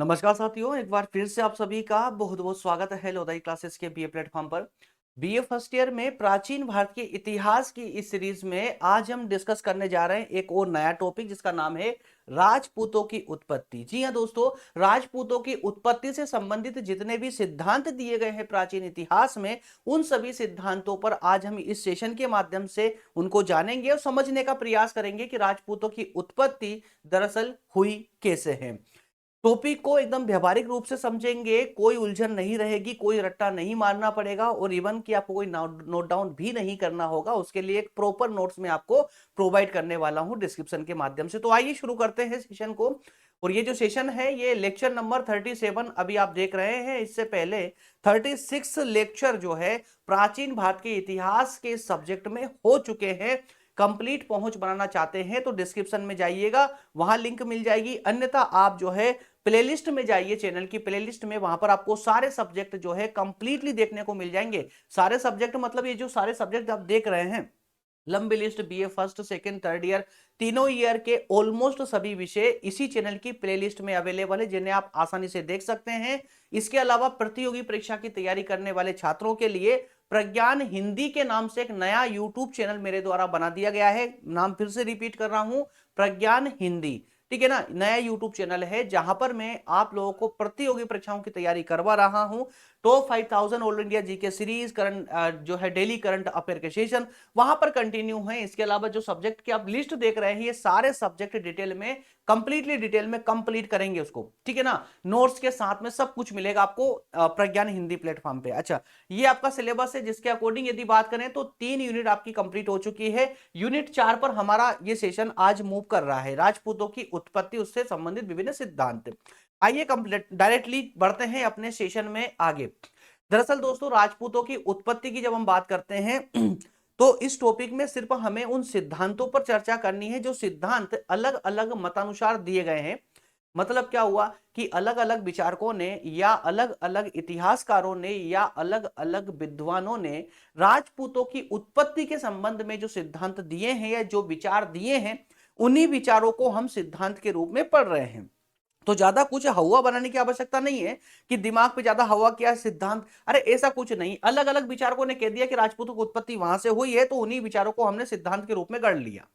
नमस्कार साथियों, एक बार फिर से आप सभी का बहुत बहुत स्वागत है लोदाई क्लासेस के बीए प्लेटफॉर्म पर। बीए फर्स्ट ईयर में प्राचीन भारत के इतिहास की इस सीरीज में आज हम डिस्कस करने जा रहे हैं एक और नया टॉपिक जिसका नाम है राजपूतों की उत्पत्ति। जी हां दोस्तों, राजपूतों की उत्पत्ति से संबंधित जितने भी सिद्धांत दिए गए हैं प्राचीन इतिहास में, उन सभी सिद्धांतों पर आज हम इस सेशन के माध्यम से उनको जानेंगे और समझने का प्रयास करेंगे कि राजपूतों की उत्पत्ति दरअसल हुई कैसे है। टॉपिक को एकदम व्यवहारिक रूप से समझेंगे, कोई उलझन नहीं रहेगी, कोई रट्टा नहीं मारना पड़ेगा और इवन कि आपको कोई नोट डाउन भी नहीं करना होगा। उसके लिए एक प्रॉपर नोट्स में आपको प्रोवाइड करने वाला हूं डिस्क्रिप्शन के माध्यम से। तो आइए शुरू करते हैं सेशन को। और ये जो सेशन है ये लेक्चर नंबर 37 अभी आप देख रहे हैं। इससे पहले 36 लेक्चर जो है प्राचीन भारत के इतिहास के सब्जेक्ट में हो चुके हैं। कंप्लीट पहुंच बनाना चाहते हैं तो डिस्क्रिप्शन में जाइएगा, वहां लिंक मिल जाएगी। अन्यथा आप जो है प्लेलिस्ट में जाइए, चैनल की प्लेलिस्ट में, वहां पर आपको सारे सब्जेक्ट जो है कंप्लीटली देखने को मिल जाएंगे। सारे सब्जेक्ट मतलब ये जो सारे सब्जेक्ट आप देख रहे हैं, लंबी list, BA first second third year, तीनों ईयर के ऑलमोस्ट सभी विषय इसी चैनल की प्लेलिस्ट में अवेलेबल है, जिन्हें आप आसानी से देख सकते हैं। इसके अलावा प्रतियोगी परीक्षा की तैयारी करने वाले छात्रों के लिए प्रज्ञान हिंदी के नाम से एक नया यूट्यूब चैनल मेरे द्वारा बना दिया गया है। नाम फिर से रिपीट कर रहा हूं, प्रज्ञान हिंदी, ठीक है ना। नया यूट्यूब चैनल है जहां पर मैं आप लोगों को प्रतियोगी परीक्षाओं की तैयारी करवा रहा हूं। Top 5000 all India GK series, current जो है डेली करंट अफेयर के सेशन वहां पर कंटिन्यू है। इसके अलावा जो सब्जेक्ट की आप लिस्ट देख रहे हैं, ये सारे सब्जेक्ट डिटेल में, कंप्लीटली डिटेल में कंप्लीट करेंगे उसको, ठीक है ना। नोट्स के साथ में सब कुछ मिलेगा आपको प्रज्ञान हिंदी प्लेटफॉर्म पे। अच्छा, ये आपका सिलेबस है जिसके अकॉर्डिंग यदि बात करें तो 3 यूनिट आपकी कंप्लीट हो चुकी है। यूनिट 4 पर हमारा ये सेशन आज मूव कर रहा है, राजपूतों की उत्पत्ति, उससे संबंधित विभिन्न सिद्धांत। आइए कंप्लीट डायरेक्टली बढ़ते हैं अपने सेशन में आगे। दरअसल दोस्तों, राजपूतों की उत्पत्ति की जब हम बात करते हैं तो इस टॉपिक में सिर्फ हमें उन सिद्धांतों पर चर्चा करनी है जो सिद्धांत अलग अलग मतानुसार दिए गए हैं। मतलब क्या हुआ कि अलग अलग विचारकों ने या अलग अलग इतिहासकारों ने या अलग अलग विद्वानों ने राजपूतों की उत्पत्ति के संबंध में जो सिद्धांत दिए हैं या जो विचार दिए हैं, उन्हीं विचारों को हम सिद्धांत के रूप में पढ़ रहे हैं। तो ज्यादा कुछ हवा बनाने की आवश्यकता नहीं है कि दिमाग पे ज्यादा हवा किया सिद्धांत, अरे ऐसा कुछ नहीं। अलग अलग विचारकों ने कह दिया कि राजपूतों की उत्पत्ति वहां से हुई है, तो उन्हीं विचारों को हमने सिद्धांत के रूप में गढ़ लिया।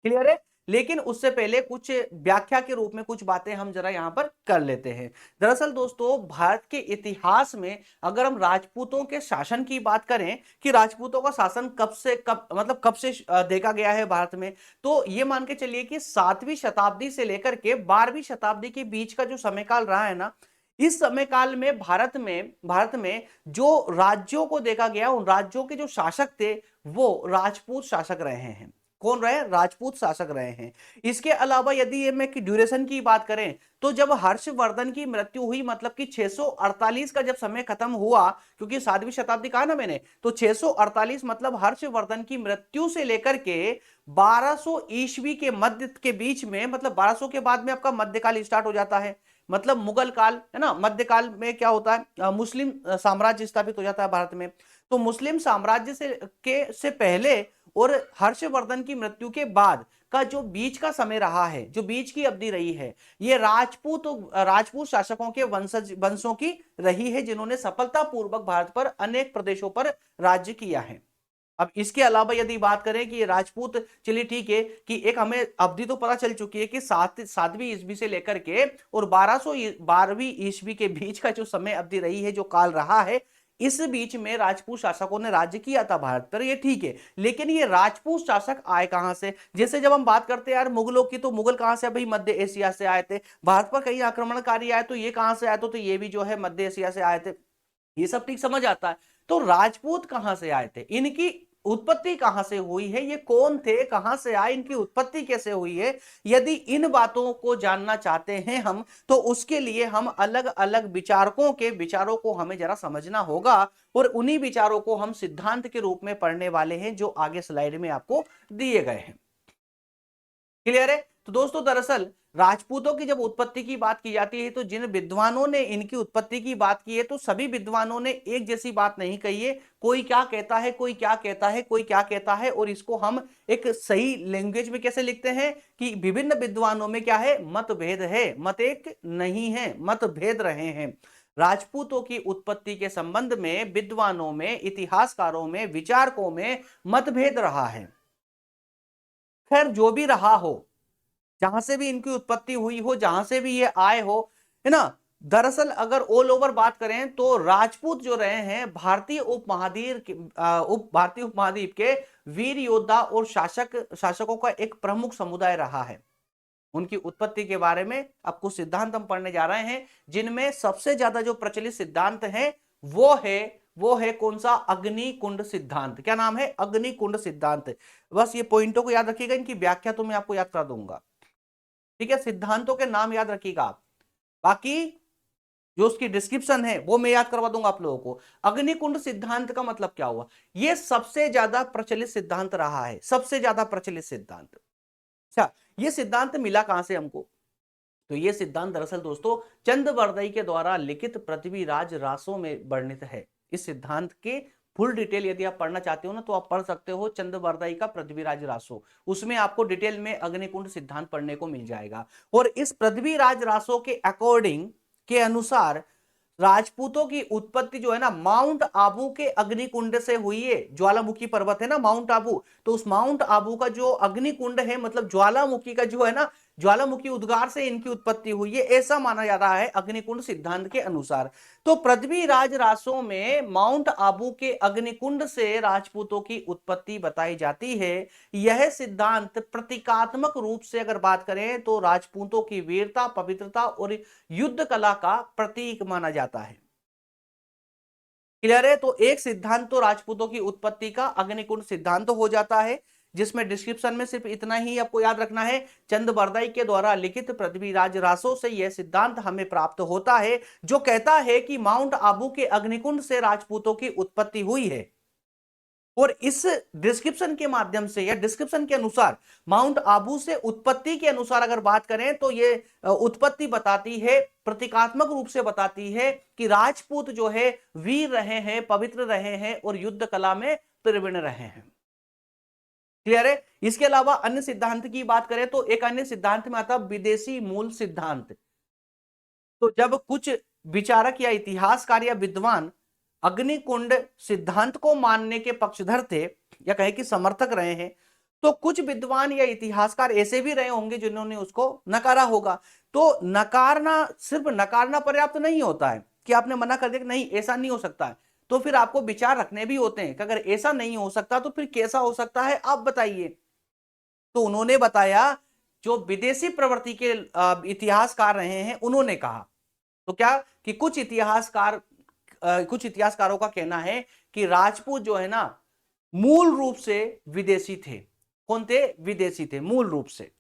क्लियर है। लेकिन उससे पहले कुछ व्याख्या के रूप में कुछ बातें हम जरा यहां पर कर लेते हैं। दरअसल दोस्तों, भारत के इतिहास में अगर हम राजपूतों के शासन की बात करें कि राजपूतों का शासन कब से कब, मतलब कब से देखा गया है भारत में, तो ये मान के चलिए कि 7वीं शताब्दी से लेकर के 12वीं शताब्दी के बीच का जो समय काल रहा है ना, इस समय काल में भारत में जो राज्यों को देखा गया, उन राज्यों के जो शासक थे वो राजपूत शासक रहे हैं। कौन रहे? राजपूत शासक रहे हैं। इसके अलावा यदि ये में कि ड्यूरेशन की बात करें तो जब हर्षवर्धन की मृत्यु हुई, मतलब कि 648 का जब समय खत्म हुआ, क्योंकि 7वीं शताब्दी कहा ना मैंने, तो 648 मतलब हर्षवर्धन की मृत्यु से लेकर के 1200 ईस्वी के मध्य के बीच में, मतलब 1200 के बाद में आपका मध्यकाल स्टार्ट हो जाता है। मतलब मुगल काल है ना। मध्यकाल में क्या होता है, मुस्लिम साम्राज्य स्थापित हो जाता है भारत में। तो मुस्लिम साम्राज्य से पहले और हर्षवर्धन की मृत्यु के बाद का जो बीच का समय रहा है, जो बीच की अवधि रही है, ये राजपूत शासकों के वंशों की रही है, जिन्होंने सफलतापूर्वक भारत पर अनेक प्रदेशों पर राज्य किया है। अब इसके अलावा यदि बात करें कि ये राजपूत, चलिए ठीक है कि एक हमें अवधि तो पता चल चुकी है कि 7वीं ईस्वी से लेकर के और 1212वीं ईस्वी के बीच का जो समय अवधि रही है, जो काल रहा है, इस बीच में राजपूत शासकों ने राज्य किया था भारत पर, ये ठीक है। लेकिन ये राजपूत शासक आए कहां से? जैसे जब हम बात करते हैं यार मुगलों की, तो मुगल कहां से? भाई मध्य एशिया से आए थे। भारत पर कई आक्रमणकारी आए, तो ये कहां से आए? तो ये भी जो है मध्य एशिया से आए थे। ये सब ठीक समझ आता है। तो राजपूत कहां से आए थे, इनकी उत्पत्ति कहां से हुई है, ये कौन थे, कहां से आए, इनकी उत्पत्ति कैसे हुई है, यदि इन बातों को जानना चाहते हैं हम, तो उसके लिए हम अलग अलग विचारकों के विचारों को हमें जरा समझना होगा। और उन्हीं विचारों को हम सिद्धांत के रूप में पढ़ने वाले हैं, जो आगे स्लाइड में आपको दिए गए हैं। क्लियर है। तो दोस्तों, दरअसल राजपूतों की जब उत्पत्ति की बात की जाती है तो जिन विद्वानों ने इनकी उत्पत्ति की बात की है तो सभी विद्वानों ने एक जैसी बात नहीं कही है। कोई क्या कहता है, कोई क्या कहता है, कोई क्या कहता है, और इसको हम एक सही लैंग्वेज में कैसे लिखते हैं कि विभिन्न विद्वानों में क्या है, मतभेद है, मत एक नहीं है, मतभेद रहे हैं। राजपूतों की उत्पत्ति के संबंध में विद्वानों में, इतिहासकारों में, विचारकों में मतभेद रहा है। खैर जो भी रहा हो, जहां से भी इनकी उत्पत्ति हुई हो, जहां से भी ये आए हो, है ना, दरअसल अगर ऑल ओवर बात करें तो राजपूत जो रहे हैं भारतीय उपमहाद्वीप के वीर योद्धा और शासकों का एक प्रमुख समुदाय रहा है। उनकी उत्पत्ति के बारे में अब कुछ सिद्धांत हम पढ़ने जा रहे हैं, जिनमें सबसे ज्यादा जो प्रचलित सिद्धांत है वो है कौन सा, अग्निकुंड सिद्धांत। क्या नाम है, अग्निकुंड सिद्धांत। बस ये पॉइंटों को याद रखिएगा, इनकी व्याख्या तो मैं आपको याद करा दूंगा, ठीक है। सिद्धांतों के नाम याद रखिएगा आप, बाकी जो उसकी डिस्क्रिप्शन है वो मैं याद करवा दूंगा आप लोगों को। अग्निकुंड सिद्धांत का मतलब क्या हुआ, ये सबसे ज्यादा प्रचलित सिद्धांत रहा है, सबसे ज्यादा प्रचलित सिद्धांत। अच्छा, ये सिद्धांत मिला कहां से हमको, तो ये सिद्धांत दरअसल दोस्तों चंद्रबरदाई के द्वारा लिखित पृथ्वीराज रासों में वर्णित है। इस सिद्धांत के फुल डिटेल यदि आप पढ़ना चाहते हो ना तो आप पढ़ सकते हो चंद्रबरदाई का पृथ्वीराज रासो, उसमें आपको डिटेल में अग्निकुंड सिद्धांत पढ़ने को मिल जाएगा। और इस पृथ्वीराज रासो के अकॉर्डिंग, के अनुसार, राजपूतों की उत्पत्ति जो है ना माउंट आबू के अग्निकुंड से हुई है। ज्वालामुखी पर्वत है ना माउंट आबू, तो उस माउंट आबू का जो अग्निकुंड है, मतलब ज्वालामुखी का जो है ना, ज्वालामुखी उद्गार से इनकी उत्पत्ति हुई है, ऐसा माना जा रहा है अग्निकुंड सिद्धांत के अनुसार। तो पृथ्वीराज रासों में माउंट आबू के अग्निकुंड से राजपूतों की उत्पत्ति बताई जाती है। यह सिद्धांत प्रतीकात्मक रूप से अगर बात करें तो राजपूतों की वीरता, पवित्रता और युद्ध कला का प्रतीक माना जाता है। क्लियर है, तो एक सिद्धांत तो राजपूतों की उत्पत्ति का अग्निकुंड सिद्धांत हो जाता है, जिसमें डिस्क्रिप्शन में सिर्फ इतना ही आपको याद रखना है, चंद्रबरदाई के द्वारा लिखित पृथ्वीराज रासो से यह सिद्धांत हमें प्राप्त होता है, जो कहता है कि माउंट आबू के अग्निकुंड से राजपूतों की उत्पत्ति हुई है। और इस डिस्क्रिप्शन के माध्यम से या डिस्क्रिप्शन के अनुसार, माउंट आबू से उत्पत्ति के अनुसार अगर बात करें तो ये उत्पत्ति बताती है, प्रतीकात्मक रूप से बताती है कि राजपूत जो है वीर रहे हैं, पवित्र रहे हैं और युद्ध कला में प्रवीण रहे हैं। क्लियर है। इसके अलावा अन्य सिद्धांत की बात करें तो एक अन्य सिद्धांत में आता विदेशी मूल सिद्धांत। तो जब कुछ विचारक या इतिहासकार या विद्वान अग्निकुंड सिद्धांत को मानने के पक्षधर थे या कहे कि समर्थक रहे हैं, तो कुछ विद्वान या इतिहासकार ऐसे भी रहे होंगे जिन्होंने उसको नकारा होगा। तो नकारना, सिर्फ नकारना पर्याप्त नहीं होता है कि आपने मना कर दिया कि नहीं ऐसा नहीं हो सकता है, तो फिर आपको विचार रखने भी होते हैं कि अगर ऐसा नहीं हो सकता तो फिर कैसा हो सकता है, आप बताइए। तो उन्होंने बताया, जो विदेशी प्रवृत्ति के इतिहासकार रहे हैं उन्होंने कहा, तो क्या कि कुछ इतिहासकारों का कहना है कि राजपूत जो है ना मूल रूप से विदेशी थे। कौन थे, विदेशी थे मूल रूप से,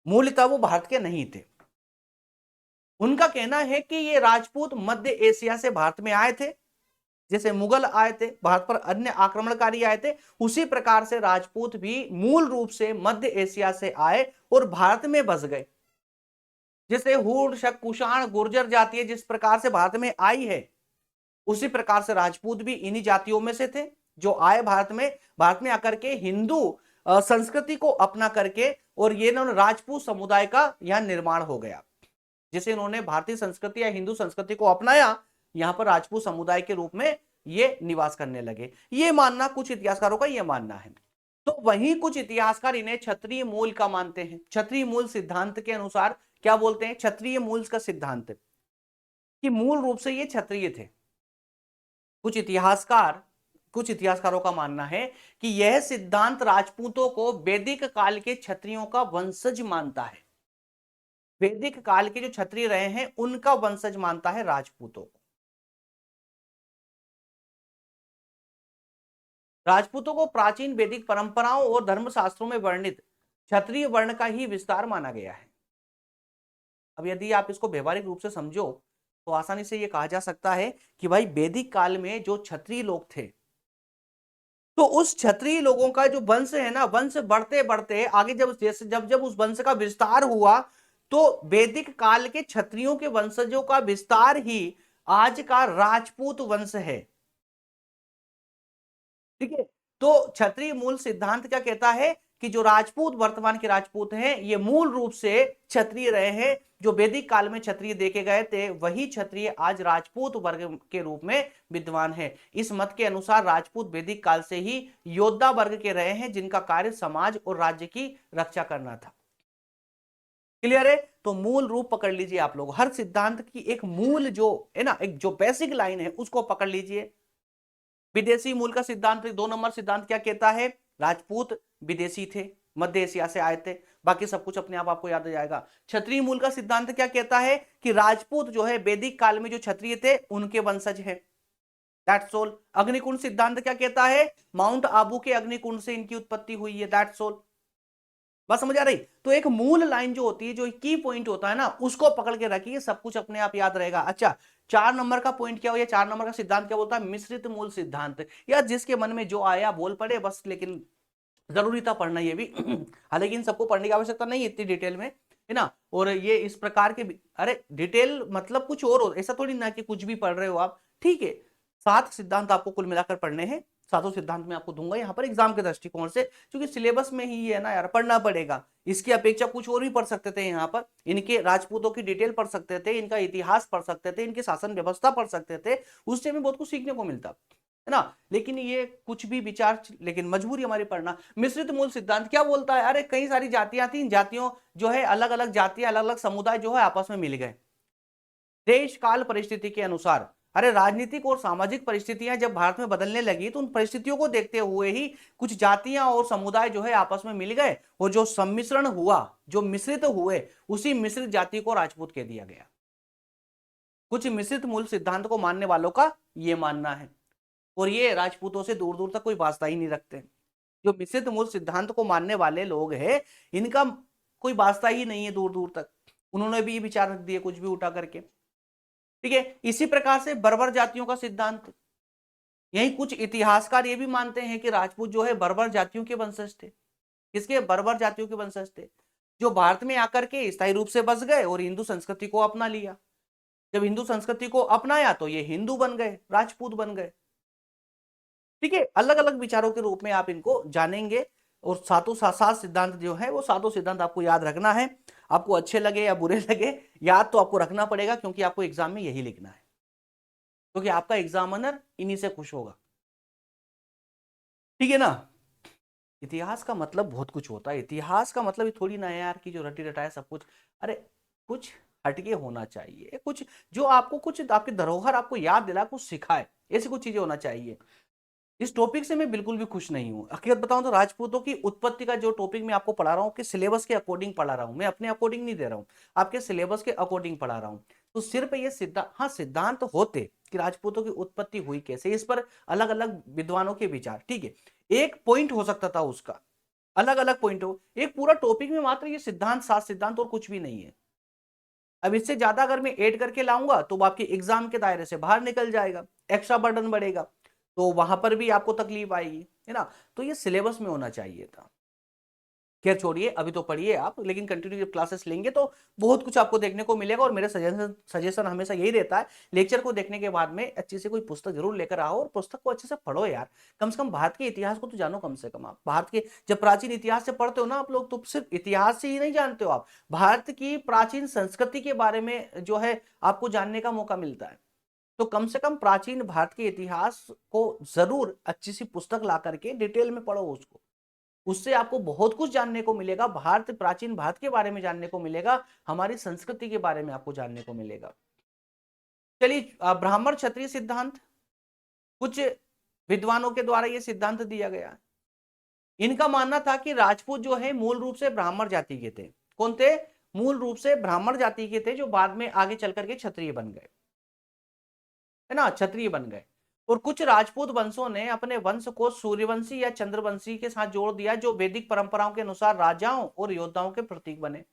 मूलतः वो भारत के नहीं थे। उनका कहना है कि ये राजपूत मध्य एशिया से भारत में आए थे, जैसे मुगल आए थे भारत पर, अन्य आक्रमणकारी आए थे, उसी प्रकार से राजपूत भी मूल रूप से मध्य एशिया से आए और भारत में बस गए। जैसे हूण, शक, कुषाण, गुर्जर जातीय जिस प्रकार से भारत में आई है, उसी प्रकार से राजपूत भी इन्हीं जातियों में से थे जो आए भारत में आकर के हिंदू संस्कृति को अपना करके, और ये राजपूत समुदाय का यहां निर्माण हो गया। जिसे इन्होंने भारतीय संस्कृति या हिंदू संस्कृति को अपनाया, यहां पर राजपूत समुदाय के रूप में ये निवास करने लगे। ये मानना कुछ इतिहासकारों का ये मानना है। तो वहीं कुछ इतिहासकार इन्हें क्षत्रिय मूल का मानते हैं। क्षत्रिय मूल सिद्धांत के अनुसार क्या बोलते हैं, क्षत्रिय मूल का सिद्धांत कि मूल रूप से ये क्षत्रिय थे। कुछ इतिहासकारों का मानना है कि यह सिद्धांत राजपूतों को वैदिक काल के क्षत्रियों का वंशज मानता है। वैदिक काल के जो क्षत्रिय रहे हैं उनका वंशज मानता है राजपूतों को। राजपूतों को प्राचीन वैदिक परंपराओं और धर्मशास्त्रों में वर्णित क्षत्रिय वर्ण का ही विस्तार माना गया है। अब यदि आप इसको व्यवहारिक रूप से समझो तो आसानी से यह कहा जा सकता है कि भाई वैदिक काल में जो क्षत्रिय लोग थे, तो उस क्षत्रिय लोगों का जो वंश है ना, वंश बढ़ते बढ़ते आगे जब जब उस वंश का विस्तार हुआ तो वैदिक काल के क्षत्रियों के वंशजों का विस्तार ही आज का राजपूत वंश है। ठीक है, तो क्षत्रिय मूल सिद्धांत क्या कहता है कि जो राजपूत वर्तमान के राजपूत हैं ये मूल रूप से क्षत्रिय रहे हैं। जो वैदिक काल में क्षत्रिय देखे गए थे वही क्षत्रिय आज राजपूत वर्ग के रूप में विद्वान है। इस मत के अनुसार राजपूत वैदिक काल से ही योद्धा वर्ग के रहे हैं जिनका कार्य समाज और राज्य की रक्षा करना था। क्लियर है? तो मूल रूप पकड़ लीजिए आप लोग, हर सिद्धांत की एक मूल जो है ना, एक जो बेसिक लाइन है उसको पकड़ लीजिए। विदेशी मूल का सिद्धांत 2 नंबर सिद्धांत क्या कहता है? राजपूत विदेशी थे, मध्य एशिया से आए थे। बाकी सब कुछ अपने आप आपको याद आ जाएगा। क्षत्रिय मूल का सिद्धांत क्या कहता है कि राजपूत जो है वैदिक काल में जो क्षत्रिय थे उनके वंशज है। That's all. अग्निकुंड सिद्धांत क्या कहता है? माउंट आबू के अग्निकुंड से इनकी उत्पत्ति हुई है। That's all. बस समझ आ रही? तो एक मूल लाइन जो होती है, जो की पॉइंट होता है ना, उसको पकड़ के रखिए, सब कुछ अपने आप याद रहेगा। अच्छा, 4 नंबर का पॉइंट क्या हो, या 4 नंबर का सिद्धांत क्या बोलता है? मिश्रित मूल सिद्धांत। या जिसके मन में जो आया बोल पड़े बस, लेकिन जरूरी था पढ़ना ये भी हालांकि इन सबको पढ़ने की आवश्यकता नहीं इतनी डिटेल में, है ना। और ये इस प्रकार के अरे डिटेल मतलब कुछ और हो, ऐसा थोड़ी ना कि कुछ भी पढ़ रहे हो आप। ठीक है, 7 सिद्धांत आपको कुल मिलाकर पढ़ने हैं। 7 सिद्धांत में आपको दूंगा यहाँ पर एग्जाम के दृष्टिकोण से, क्योंकि सिलेबस में ही है ना यार, पढ़ना पड़ेगा। इसकी अपेक्षा कुछ और भी पढ़ सकते थे यहाँ पर, इनके राजपूतों की डिटेल पढ़ सकते थे, इनका इतिहास पढ़ सकते थे, इनकी शासन व्यवस्था पढ़ सकते थे, उससे भी बहुत कुछ सीखने को मिलता है ना। लेकिन ये कुछ भी विचार, लेकिन मजबूरी हमारी पढ़ना। मिश्रित मूल सिद्धांत क्या बोलता है? अरे कई सारी जातियां थी, इन जातियों जो है अलग अलग जातियां, अलग अलग समुदाय जो है आपस में मिल गए देश काल परिस्थिति के अनुसार। अरे राजनीतिक और सामाजिक परिस्थितियां जब भारत में बदलने लगी तो उन परिस्थितियों को देखते हुए ही कुछ जातियां और समुदाय जो है आपस में मिल गए, और जो सम्मिश्रण हुआ, जो मिश्रित हुए, उसी मिश्रित जाति को राजपूत कह दिया गया। कुछ मिश्रित मूल सिद्धांत को मानने वालों का ये मानना है, और ये राजपूतों से दूर दूर तक कोई वास्ता ही नहीं रखते। जो मिश्रित मूल सिद्धांत को मानने वाले लोग हैं, इनका कोई वास्ता ही नहीं है दूर दूर तक। उन्होंने भी ये विचार रख दिए कुछ भी उठा करके। ठीक है, इसी प्रकार से बर्बर जातियों का सिद्धांत, यही कुछ इतिहासकार ये भी मानते हैं कि राजपूत जो है बर्बर जातियों के वंशज थे। किसके? बर्बर जातियों के वंशज थे, जो भारत में आकर के स्थायी रूप से बस गए और हिंदू संस्कृति को अपना लिया। जब हिंदू संस्कृति को अपनाया तो ये हिंदू बन गए, राजपूत बन गए। ठीक है, अलग अलग विचारों के रूप में आप इनको जानेंगे। और सातों सात सिद्धांत जो है वो सातों सिद्धांत आपको याद रखना है। आपको अच्छे लगे या बुरे लगे, याद तो आपको रखना पड़ेगा, क्योंकि आपको एग्जाम में यही लिखना है, क्योंकि आपका एग्जामिनर इन्हीं से खुश होगा। ठीक है ना। इतिहास का मतलब बहुत कुछ होता है। इतिहास का मतलब थोड़ी ना है यार कि जो रटी रटाया सब कुछ। अरे कुछ हटके होना चाहिए, कुछ जो आपको, कुछ आपकी धरोहर आपको याद दिला, कुछ सिखाए, ऐसी कुछ चीजें होना चाहिए। इस टॉपिक से मैं बिल्कुल भी खुश नहीं हूं। हकीकत बताऊं तो राजपूतों की उत्पत्ति का जो टॉपिक मैं आपको पढ़ा रहा हूं कि सिलेबस के अकॉर्डिंग पढ़ा रहा हूं, मैं अपने अकॉर्डिंग नहीं दे रहा हूं, आपके सिलेबस के अकॉर्डिंग पढ़ा रहा हूं। तो सिर्फ ये सिद्धांत, हाँ सिद्धांत होते कि राजपूतों की उत्पत्ति हुई कैसे, इस पर अलग अलग विद्वानों के विचार। ठीक है, एक पॉइंट हो सकता था उसका, अलग अलग पॉइंट हो, एक पूरा टॉपिक में मात्र ये सिद्धांत, 7 सिद्धांत और कुछ भी नहीं है। अब इससे ज्यादा अगर मैं ऐड करके लाऊंगा तो आपके एग्जाम के दायरे से बाहर निकल जाएगा, एक्स्ट्रा बर्डन बढ़ेगा, तो वहां पर भी आपको तकलीफ आएगी, है ना। तो ये सिलेबस में होना चाहिए था। खैर छोड़िए, अभी तो पढ़िए आप, लेकिन कंटिन्यू जब क्लासेस लेंगे तो बहुत कुछ आपको देखने को मिलेगा। और मेरा सजेशन हमेशा यही रहता है, लेक्चर को देखने के बाद में अच्छी से कोई पुस्तक जरूर लेकर आओ और पुस्तक को अच्छे से पढ़ो यार। कम से कम भारत के इतिहास को तो जानो, कम से कम आप भारत के जब प्राचीन इतिहास से पढ़ते हो ना आप लोग, तो सिर्फ इतिहास से ही नहीं जानते हो, आप भारत की प्राचीन संस्कृति के बारे में जो है आपको जानने का मौका मिलता है। तो कम से कम प्राचीन भारत के इतिहास को जरूर अच्छी सी पुस्तक ला करके डिटेल में पढ़ो उसको, उससे आपको बहुत कुछ जानने को मिलेगा। भारत, प्राचीन भारत के बारे में जानने को मिलेगा, हमारी संस्कृति के बारे में आपको जानने को मिलेगा। चलिए, ब्राह्मण क्षत्रिय सिद्धांत, कुछ विद्वानों के द्वारा यह सिद्धांत दिया गया। इनका मानना था कि राजपूत जो है मूल रूप से ब्राह्मण जाति के थे। कौन थे? मूल रूप से ब्राह्मण जाति के थे, जो बाद में आगे चल करके क्षत्रिय बन गए, है ना, क्षत्रिय बन गए। और कुछ राजपूत वंशों ने अपने वंश को सूर्यवंशी या चंद्रवंशी के साथ जोड़ दिया, जो वैदिक परंपराओं के अनुसार राजाओं और योद्धाओं के प्रतीक बने।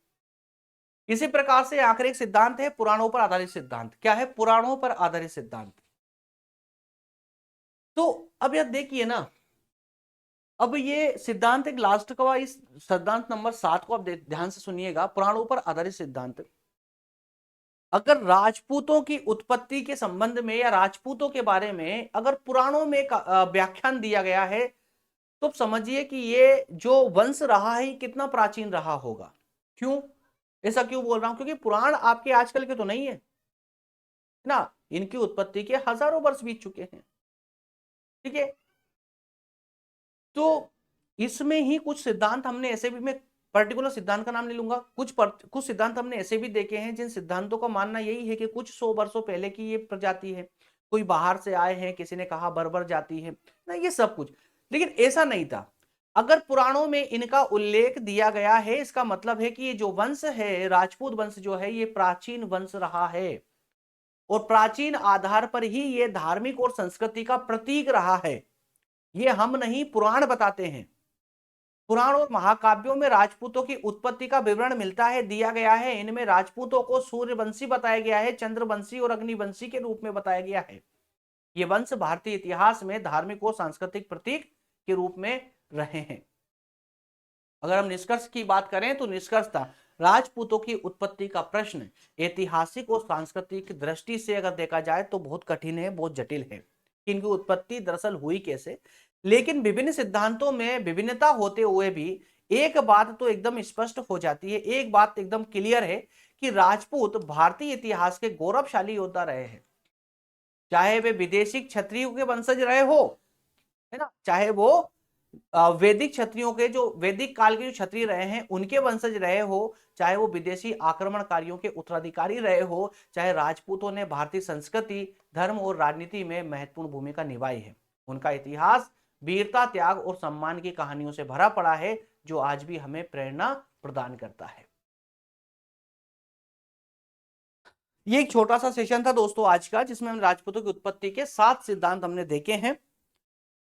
इसी प्रकार से आखिरी एक सिद्धांत है पुराणों पर आधारित सिद्धांत। क्या है? पुराणों पर आधारित सिद्धांत। तो अब यह देखिए ना, अब ये सिद्धांत एक लास्ट का, इस सिद्धांत नंबर 7 को आप ध्यान से सुनिएगा। पुराणों पर आधारित सिद्धांत। अगर राजपूतों की उत्पत्ति के संबंध में या राजपूतों के बारे में अगर पुराणों में व्याख्यान दिया गया है, तो समझिए कि ये जो वंश रहा है कितना प्राचीन रहा होगा। क्यों ऐसा क्यों बोल रहा हूं? क्योंकि पुराण आपके आजकल के तो नहीं है ना, इनकी उत्पत्ति के हजारों वर्ष बीत चुके हैं। ठीक है, तो इसमें ही कुछ सिद्धांत हमने ऐसे भी, मैं पर्टिकुलर सिद्धांत का नाम नहीं लूंगा, कुछ सिद्धांत हमने ऐसे भी देखे हैं जिन सिद्धांतों का मानना यही है कि कुछ 100 वर्षों पहले की ये प्रजाति है, कोई बाहर से आए हैं, किसी ने कहा बर्बर जाति है ना, ये सब कुछ। लेकिन ऐसा नहीं था। अगर पुराणों में इनका उल्लेख दिया गया है, इसका मतलब है कि ये जो वंश है, राजपूत वंश जो है, ये प्राचीन वंश रहा है और प्राचीन आधार पर ही ये धार्मिक और संस्कृति का प्रतीक रहा है। ये हम नहीं, पुराण बताते हैं। पुराण और महाकाव्यों में राजपूतों की उत्पत्ति का विवरण मिलता है, दिया गया है। इनमें राजपूतों को सूर्यवंशी बताया गया है, चंद्रवंशी और अग्निवंशी के रूप में बताया गया है। ये वंश भारतीय इतिहास में धार्मिक और सांस्कृतिक प्रतीक के रूप में रहे हैं। अगर हम निष्कर्ष की बात करें तो निष्कर्ष था, राजपूतों की उत्पत्ति का प्रश्न ऐतिहासिक और सांस्कृतिक दृष्टि से अगर देखा जाए तो बहुत कठिन है, बहुत जटिल है। इनकी उत्पत्ति दरअसल हुई कैसे, लेकिन विभिन्न सिद्धांतों में विभिन्नता होते हुए भी एक बात तो एकदम स्पष्ट हो जाती है, एक बात एकदम क्लियर है कि राजपूत भारतीय इतिहास के गौरवशाली योद्धा रहे हैं। चाहे वे विदेशी क्षत्रियों के वंशज रहे हो, है ना, चाहे वो वैदिक क्षत्रियों के, जो वैदिक काल के जो क्षत्रिय रहे हैं उनके वंशज रहे हो, चाहे वो विदेशी आक्रमणकारियों के उत्तराधिकारी रहे हो, चाहे राजपूतों ने भारतीय संस्कृति, धर्म और राजनीति में महत्वपूर्ण भूमिका निभाई है। उनका इतिहास वीरता, त्याग और सम्मान की कहानियों से भरा पड़ा है, जो आज भी हमें प्रेरणा प्रदान करता है। ये एक छोटा सा सेशन था दोस्तों आज का, जिसमें हम राजपूतों की उत्पत्ति के 7 सिद्धांत हमने देखे हैं।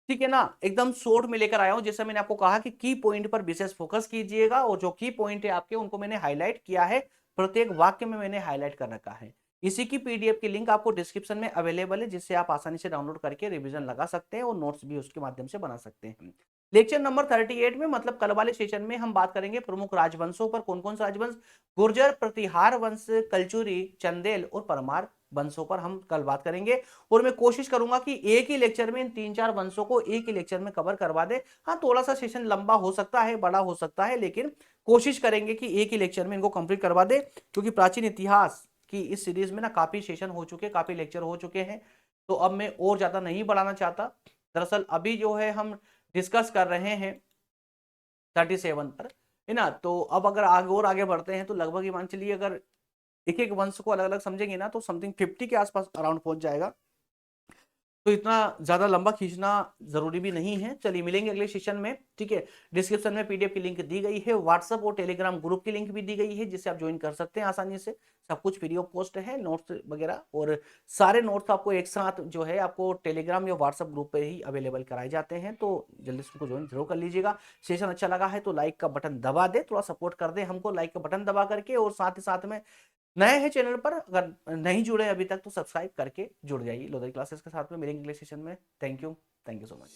ठीक है ना, एकदम शॉर्ट में लेकर आया हूं। जैसे मैंने आपको कहा कि की पॉइंट पर विशेष फोकस कीजिएगा, और जो की पॉइंट है आपके उनको मैंने हाईलाइट किया है, प्रत्येक वाक्य में मैंने हाईलाइट कर रखा है। इसी की पीडीएफ की लिंक आपको डिस्क्रिप्शन में अवेलेबल है, जिससे आप आसानी से डाउनलोड करके रिवीजन लगा सकते हैं और नोट्स भी उसके माध्यम से बना सकते हैं। लेक्चर नंबर 38 में, मतलब कल वाले सेशन में, हम बात करेंगे प्रमुख राजवंशों पर। कौन कौन से राजवंश? गुर्जर, प्रतिहार वंश, कलचुरी, चंदेल और परमार वंशों पर हम कल बात करेंगे। और मैं कोशिश करूंगा कि एक ही लेक्चर में इन 3-4 वंशों को एक ही लेक्चर में कवर करवा दे। हाँ, थोड़ा सा सेशन लंबा हो सकता है, बड़ा हो सकता है, लेकिन कोशिश करेंगे कि एक ही लेक्चर में इनको कंप्लीट करवा दे, क्योंकि प्राचीन इतिहास की इस सीरीज में ना काफी सेशन हो चुके, काफी लेक्चर हो चुके हैं। तो अब मैं और ज्यादा नहीं बढ़ाना चाहता। दरअसल अभी जो है हम डिस्कस कर रहे हैं 37 पर, है ना। तो अब अगर आगे और आगे बढ़ते हैं तो लगभग ये मान चलिए, अगर एक एक वंश को अलग अलग समझेंगे ना, तो समथिंग 50 के आसपास अराउंड पहुंच जाएगा। तो इतना ज्यादा लंबा खींचना जरूरी भी नहीं है। चलिए मिलेंगे अगले सेशन में, ठीक है। डिस्क्रिप्शन में पीडीएफ की लिंक दी गई है, व्हाट्सएप और टेलीग्राम ग्रुप की लिंक भी दी गई है, जिससे आप ज्वाइन कर सकते हैं आसानी से। सब कुछ फ्री ऑफ कॉस्ट है, नोट्स वगैरह, और सारे नोट्स आपको एक साथ जो है आपको टेलीग्राम या व्हाट्सएप ग्रुप पे ही अवेलेबल कराए जाते हैं। तो जल्दी से उनको ज्वाइन जरूर कर लीजिएगा। सेशन अच्छा लगा है तो लाइक का बटन दबा दे, थोड़ा सपोर्ट कर दे हमको लाइक का बटन दबा करके। और साथ ही साथ में नए हैं चैनल पर, अगर नहीं जुड़े अभी तक, तो सब्सक्राइब करके जुड़ जाइए लोधरी क्लासेस के साथ में। मिलेंगे अगले सेशन में। Thank you so much.